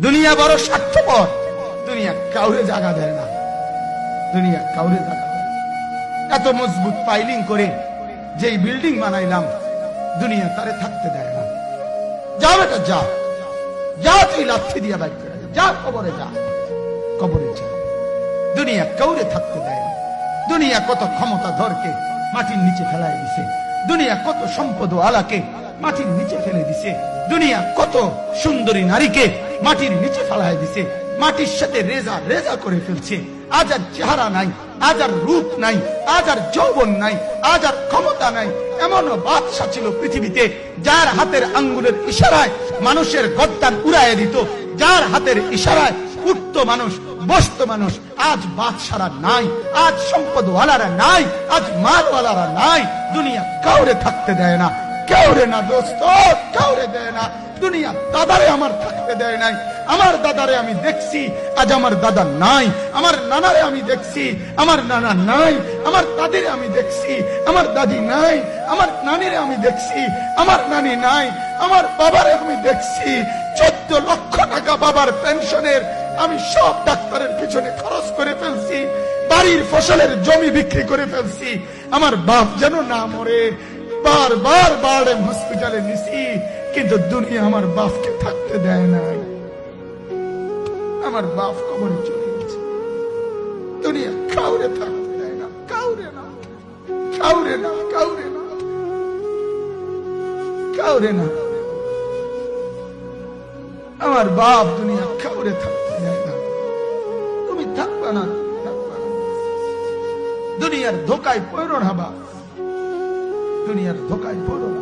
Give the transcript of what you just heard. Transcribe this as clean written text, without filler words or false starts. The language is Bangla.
দুনিয়া বড় স্বার্থপর, দুনিয়া কাউরে জায়গা দেয় না, দুনিয়া কাউরে জায়গা দেয় না। এত মজবুত পাইলিং করে যেই বিল্ডিং বানাইলাম, দুনিয়া তারে থাকতে দেয় না। যা বেটা যা, যা তুই লাথি দিয়ে বাইক করে যা, কবরে যা, কবরে যা। দুনিয়া কাউরে থাকতে দেয় না। দুনিয়া কত ক্ষমতা ধরকে মাটির নিচে ফেলাই দিছে, দুনিয়া কত সম্পদ আলাকে মাটির নিচে ফেলে দিছে, দুনিয়া কত সুন্দরী নারীকে মাটির নিচে ফেলাই দিছে, মাটির সাথে রেজা রেজা করে ফেলছে। আজ আর চেহারা নাই, আজ আর রূপ নাই, আজ আর যৌবন নাই, আজ আর ক্ষমতা নাই। এমনও বাদশা ছিল পৃথিবীতে যার হাতের আঙ্গুলের ইশারায় মানুষের গর্দান উড়াইয়া দিত, যার হাতের ইশারায় উঠত মানুষ, বসত মানুষ। আজ বাদশারা নাই, আজ সম্পদওয়ালারা নাই, আজ মালওয়ালারা নাই। দুনিয়া কাউরে থাকতে দেয় না, কাউরে না দোস্ত, কাউরে দেয় না। দুনিয়া দাদারে আমার থাকতে দেয় নাই। আমার দাদারে আমি দেখছি, আজ আমার দাদা নাই। আমার নানারে আমি দেখছি, আমার নানা নাই। আমার দাদিরে আমি দেখছি, আমার দাদি নাই। আমার নানিরে আমি দেখছি, আমার নানি নাই। আমার বাবারে আমি দেখছি, 14 লক্ষ টাকা বাবার পেনশনের আমি সব ডাক্তারের পিছনে খরচ করে ফেলছি, বাড়ির ফসলের জমি বিক্রি করে ফেলছি। আমার বাপ যেন না মরে বারবার বারডেম হসপিটালে নিছি, কিন্তু দুনিয়া আমার বাপকে থাকতে দেয় নাই। আমার বাপ কবরে চলে গেছে। দুনিয়া কাউরে থাকতে দেয় না, কাউরে না, কাউরে না, কাউরে না, কাউরে না। আমার বাপ দুনিয়া কাউরে থাকতে দেয় না। তুমি থাকবা না, থাকবা না। দুনিয়ার ধোকায় পড়ো না বাপ, দুনিয়ার ধোকায় পড়ো না।